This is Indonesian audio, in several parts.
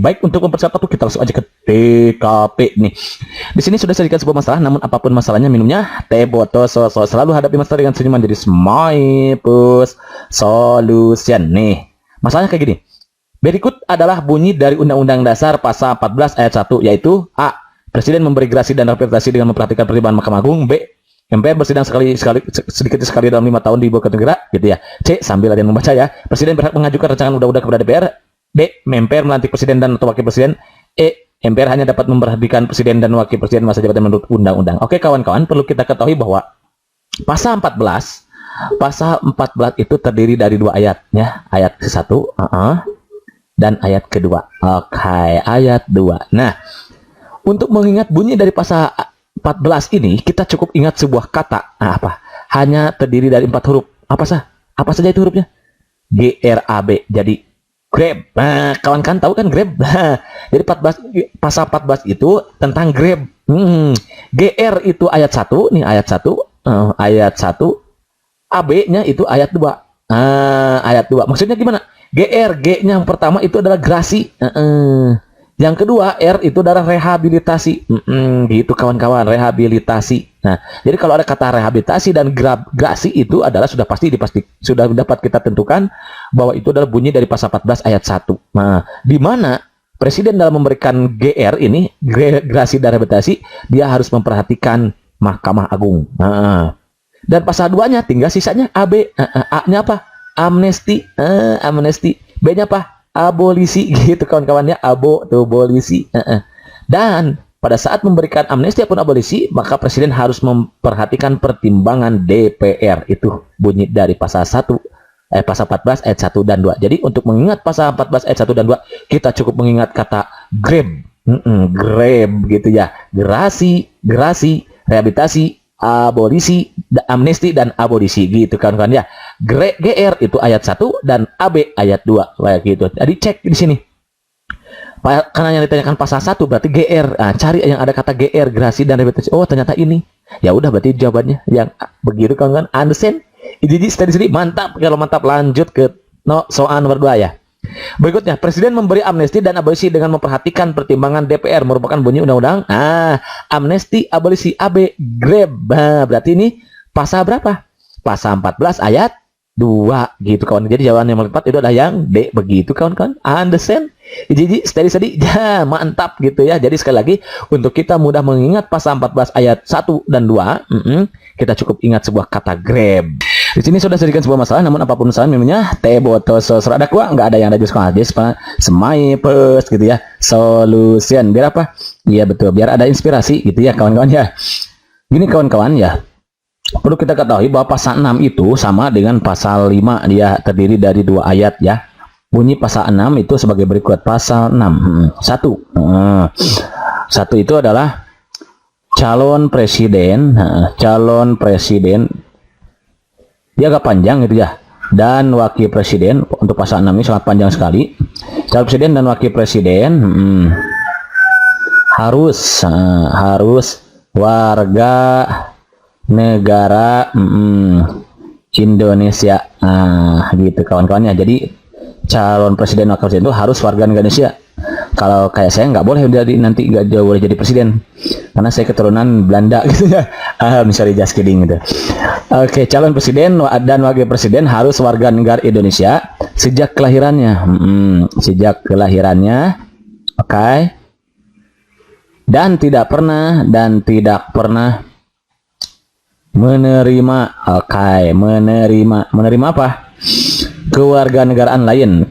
Baik, untuk mempersiapkan itu kita langsung aja ke TKP nih. Di sini sudah sajikan sebuah masalah, namun apapun masalahnya minumnya teh botol selalu hadapi masalah dengan senyuman, jadi smile plus solution nih. Masalahnya kayak gini. Berikut adalah bunyi dari Undang-Undang Dasar Pasal 14 ayat 1, yaitu A. Presiden memberi gerasi dan rehabilitasi dengan memperhatikan pertimbangan Mahkamah Agung. B. MPR bersidang sedikit sekali dalam 5 tahun di ibu kota negara, gitu ya. C. Sambil kalian membaca ya. Presiden berhak mengajukan rancangan undang-undang kepada DPR. D. MPR melantik presiden dan atau wakil presiden. E. MPR hanya dapat memberhentikan presiden dan wakil presiden masa jabatan menurut undang-undang. Oke kawan-kawan, perlu kita ketahui bahwa pasal 14 itu terdiri dari 2 ayat ya. Ayat ke-1 dan ayat kedua. Oke, ayat 2. Nah, untuk mengingat bunyi dari pasal 14 ini, kita cukup ingat sebuah kata. Apa? Hanya terdiri dari 4 huruf. Apa saja itu hurufnya? GRAB. Jadi grab. Nah, kawan-kawan tahu kan grab? Jadi pasal 14 itu tentang grab. GR itu ayat 1, nih ayat 1, ayat 1. AB-nya itu ayat 2. Ayat 2. Maksudnya gimana? G-nya yang pertama itu adalah gerasi. Yang kedua, R itu adalah rehabilitasi. Gitu kawan-kawan, rehabilitasi. Nah, jadi kalau ada kata rehabilitasi dan gerasi itu adalah sudah sudah dapat kita tentukan bahwa itu adalah bunyi dari pasal 14 ayat 1. Nah, di mana presiden dalam memberikan GR ini, gerasi dan rehabilitasi, dia harus memperhatikan Mahkamah Agung. Dan pasal 2-nya tinggal sisanya AB. A-nya apa? Amnesti. Amnesti. B-nya apa? Abolisi, gitu kawan-kawannya. Abolisi. Dan pada saat memberikan amnesti ataupun abolisi, maka presiden harus memperhatikan pertimbangan DPR. Itu bunyi dari pasal 14 ayat 1 dan 2. Jadi untuk mengingat pasal 14 ayat 1 dan 2, kita cukup mengingat kata grab. Grab gitu ya. Gerasi, rehabilitasi, abolisi, amnesti dan abolisi, gitu kawan-kawan ya. GR itu ayat 1 dan AB ayat 2 kayak gitu. Jadi cek di sini. Karena yang ditanyakan pasal 1 berarti GR. Nah, cari yang ada kata GR, gerasi dan rehabilitasi. Oh, ternyata ini. Ya udah, berarti jawabannya yang begitu kawan-kawan. Understand? Jadi tadi mantap. Kalau mantap, lanjut ke soal nomor 2 ya. Berikutnya, presiden memberi amnesti dan abolisi dengan memperhatikan pertimbangan DPR, merupakan bunyi undang-undang. Amnesti, abolisi, AB, grab. Berarti ini pasal berapa? Pasal 14 ayat 2 gitu kawan. Jadi jawaban yang tepat itu adalah yang D, begitu kawan-kawan. Understand? Jadi tadi ya, mantap gitu ya. Jadi sekali lagi, untuk kita mudah mengingat pasal 14 ayat 1 dan 2, kita cukup ingat sebuah kata grab. Di sini sudah sajikan sebuah masalah, namun apapun masalah minumnya teh botol ada kuah, nggak ada yang ada jus semai plus gitu ya. Solution biar apa? Iya betul, biar ada inspirasi gitu ya kawan-kawan ya. Gini kawan-kawan ya, perlu kita ketahui bahwa pasal 6 itu sama dengan pasal 5, dia terdiri dari 2 ayat ya. Bunyi pasal 6 itu sebagai berikut. Pasal 6 1 itu adalah calon presiden. Calon presiden dia agak panjang gitu ya. Dan wakil presiden, untuk pasal 6 ini sangat panjang sekali. Calon presiden dan wakil presiden harus warga negara Indonesia. Gitu kawan-kawannya. Jadi calon presiden wakil presiden itu harus warga negara Indonesia. Kalau kayak saya nggak boleh nanti nggak boleh jadi presiden karena saya keturunan Belanda gitu ya. Sorry, just kidding gitu. Oke, calon presiden dan wakil presiden harus warga negara Indonesia sejak kelahirannya. Sejak kelahirannya. Oke. Dan tidak pernah menerima. Oke, menerima apa? Kewarganegaraan lain,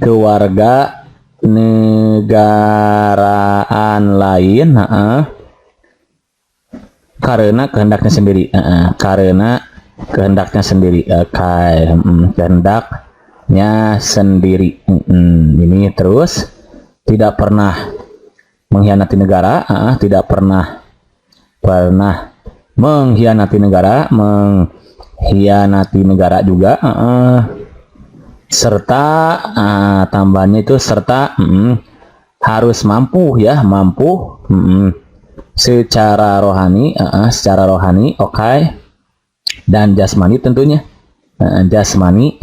karena kehendaknya sendiri. Kehendaknya sendiri. Ini terus tidak pernah mengkhianati negara. Tidak pernah mengkhianati negara juga. Serta tambahannya itu serta harus mampu secara rohani, oke. Dan jasmani tentunya, jasmani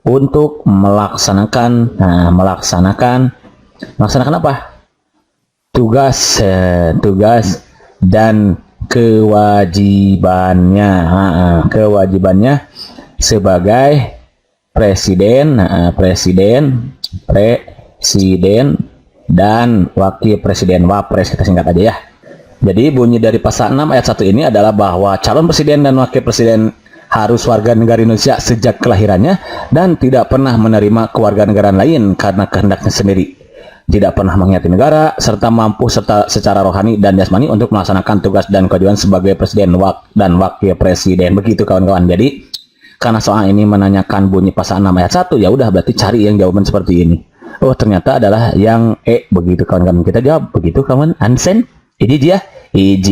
untuk melaksanakan Melaksanakan apa? Tugas dan kewajibannya. Kewajibannya sebagai presiden, presiden dan wakil presiden, wapres kita singkat aja ya. Jadi bunyi dari pasal 6 ayat 1 ini adalah bahwa calon presiden dan wakil presiden harus warga negara Indonesia sejak kelahirannya dan tidak pernah menerima kewarganegaraan lain karena kehendaknya sendiri. Tidak pernah mengkhianati negara serta mampu secara rohani dan jasmani untuk melaksanakan tugas dan kewajiban sebagai presiden dan wakil presiden. Begitu kawan-kawan. Jadi karena soal ini menanyakan bunyi pasal 6 ayat 1, ya udah berarti cari yang jawaban seperti ini. Oh, ternyata adalah yang begitu kawan-kawan. Kita jawab begitu kawan. Ansen, ini dia.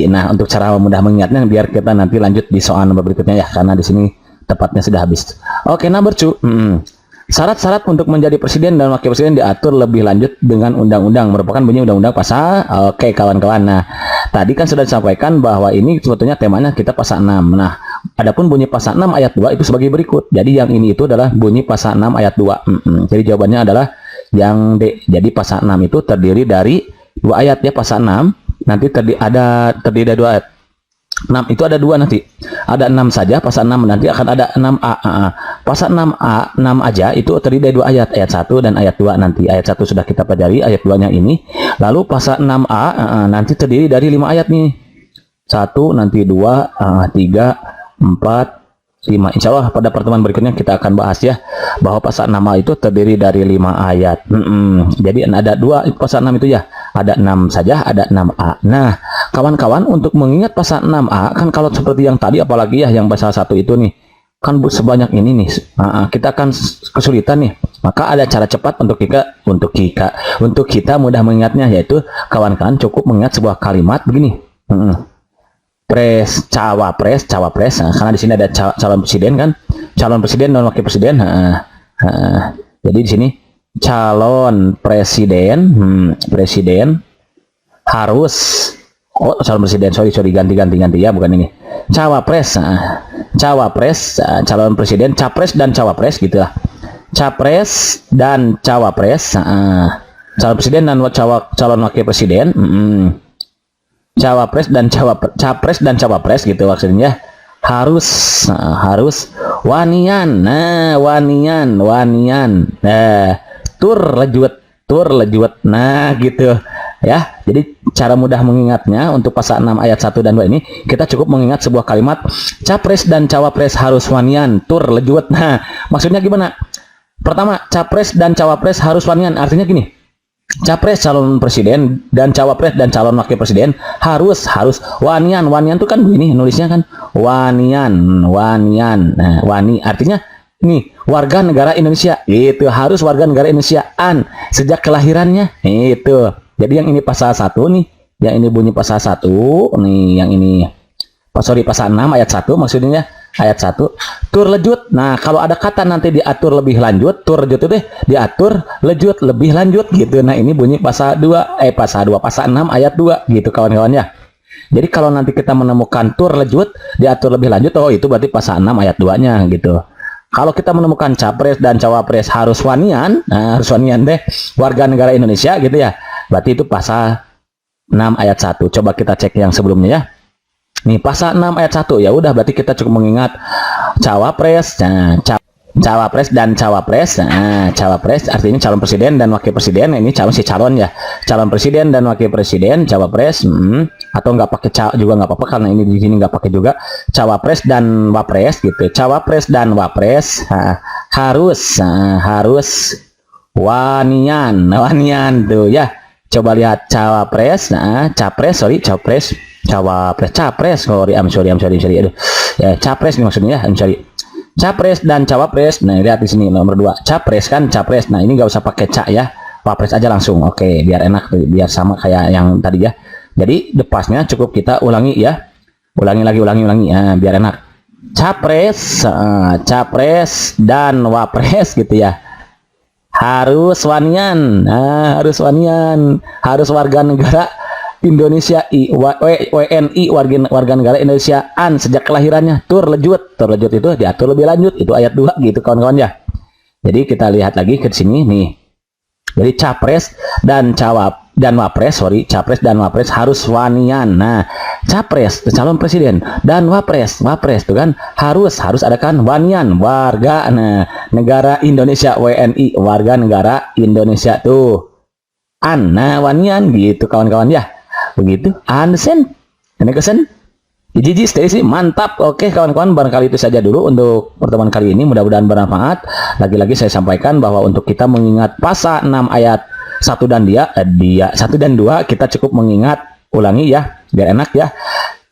Nah, untuk cara mudah mengingatnya biar kita nanti lanjut di soal nomor berikutnya ya, karena di sini tepatnya sudah habis. Oke, number 2. Syarat-syarat untuk menjadi presiden dan wakil presiden diatur lebih lanjut dengan undang-undang, merupakan bunyi undang-undang pasal. Oke, kawan-kawan. Nah, tadi kan sudah disampaikan bahwa ini sebetulnya temanya kita pasal 6. Nah, adapun bunyi pasal 6 ayat 2 itu sebagai berikut. Jadi yang ini itu adalah bunyi pasal 6 ayat 2. Jadi jawabannya adalah yang D. Jadi pasal 6 itu terdiri dari 2 ayat ya, pasal 6. Nanti terdiri dari 2 ayat. 6 itu ada 2 nanti. Ada 6 saja, pasal 6 nanti akan ada 6A. Pasal 6A, 6 aja itu terdiri dari 2 ayat. Ayat 1 dan ayat 2 nanti. Ayat 1 sudah kita pelajari, ayat 2-nya ini. Lalu pasal 6A nanti terdiri dari 5 ayat nih. 1, nanti 2, 3, 4, 5. Insya Allah pada pertemuan berikutnya kita akan bahas ya bahwa pasal 6A itu terdiri dari 5 ayat. Jadi ada 2 pasal 6 itu ya, ada 6 saja, ada 6A. Nah kawan-kawan, untuk mengingat pasal 6A kan kalau seperti yang tadi, apalagi ya yang pasal 1 itu nih kan sebanyak ini nih, kita akan kesulitan nih. Maka ada cara cepat untuk kita mudah mengingatnya, yaitu kawan-kawan cukup mengingat sebuah kalimat begini. Cawapres. Nah, karena di sini ada calon presiden kan, calon presiden dan wakil presiden. Jadi di sini calon presiden, presiden harus, calon presiden, sorry ganti ya, bukan ini. Cawapres, calon presiden, capres dan cawapres gitulah. Capres dan cawapres, calon presiden dan calon wakil presiden. Capres dan cawapres gitu maksudnya harus wanian. Tur lejuet nah gitu ya. Jadi cara mudah mengingatnya untuk pasal 6 ayat 1 dan 2 ini, kita cukup mengingat sebuah kalimat capres dan cawapres harus wanian tur lejuet. Nah maksudnya gimana? Pertama, capres dan cawapres harus wanian, artinya gini, capres calon presiden dan cawapres dan calon wakil presiden harus wanian tuh kan begini nulisnya kan, wanian. Nah wani artinya nih warga negara Indonesia, itu harus warga negara Indonesiaan sejak kelahirannya itu. Jadi yang ini pasal 1 nih, yang ini bunyi pasal 1 nih, yang ini pasal 6 ayat 1 maksudnya ayat 1 tur lejut. Nah kalau ada kata nanti diatur lebih lanjut, tur lejut itu diatur lejut lebih lanjut gitu. Nah ini bunyi pasal 6 ayat 2 gitu kawan-kawan ya. Jadi kalau nanti kita menemukan tur lejut diatur lebih lanjut, oh itu berarti pasal 6 ayat 2-nya gitu. Kalau kita menemukan capres dan cawapres harus wanian, nah harus wanian warga negara Indonesia gitu ya, berarti itu pasal 6 ayat 1. Coba kita cek yang sebelumnya ya. Nih pasal 6 ayat 1, ya udah berarti kita cukup mengingat cawapres. Nah, cawapres dan cawapres. Nah, cawapres artinya calon presiden dan wakil presiden. Ini calon ya. Calon presiden dan wakil presiden, cawapres. Atau nggak pakai juga nggak apa-apa karena ini di sini nggak pakai juga. Cawapres dan wapres gitu. Cawapres dan wapres harus wanian tuh ya. Coba lihat cawapres, capres, sorry, aduh ya, capres nih maksudnya ya, capres dan cawapres. Nah lihat di sini nomor 2, capres. Nah ini nggak usah pakai ya, wapres aja langsung. Oke, biar enak, biar sama kayak yang tadi ya. Jadi depasnya cukup kita ulangi ya, ulangi ya, biar enak. Capres dan wapres gitu ya, harus wanian. Harus warga negara Indonesia, WNI, warga negara Indonesiaan sejak kelahirannya, tur lejut itu diatur lebih lanjut, itu ayat 2 gitu kawan-kawan ya. Jadi kita lihat lagi ke sini nih, Jadi capres dan capres dan wapres harus wanian. Nah, capres calon presiden dan wapres tuh kan harus ada kan wanian warga negara Indonesia, WNI, warga negara Indonesia tuh. Wanian gitu kawan-kawan ya. Begitu. Understand? Kesen? Jiji stay sih mantap. Oke kawan-kawan, barangkali itu saja dulu untuk pertemuan kali ini, mudah-mudahan bermanfaat. Lagi-lagi saya sampaikan bahwa untuk kita mengingat pasal 6 ayat 1 dan 1 dan 2 kita cukup mengingat, ulangi ya biar enak ya,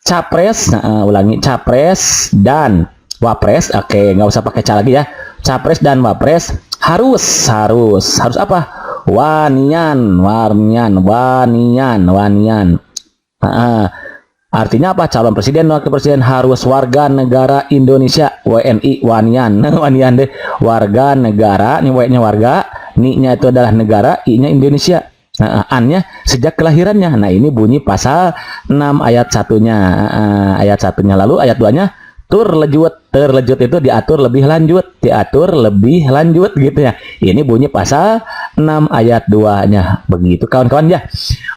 capres, ulangi, capres dan wapres. Oke, nggak usah pakai ca lagi ya, capres dan wapres harus apa, wanian. Artinya apa? Calon presiden, wakil presiden harus warga negara Indonesia, WNI, wanian. Wanian deh, warga negara, nih W-nya warga, ni-nya itu adalah negara, I-nya Indonesia. An-nya sejak kelahirannya. Nah, ini bunyi pasal 6 ayat 1-nya. Ayat 1-nya, lalu ayat 2-nya terlejut itu diatur lebih lanjut gitu ya. Ini bunyi pasal 6 ayat 2-nya. Begitu kawan-kawan ya.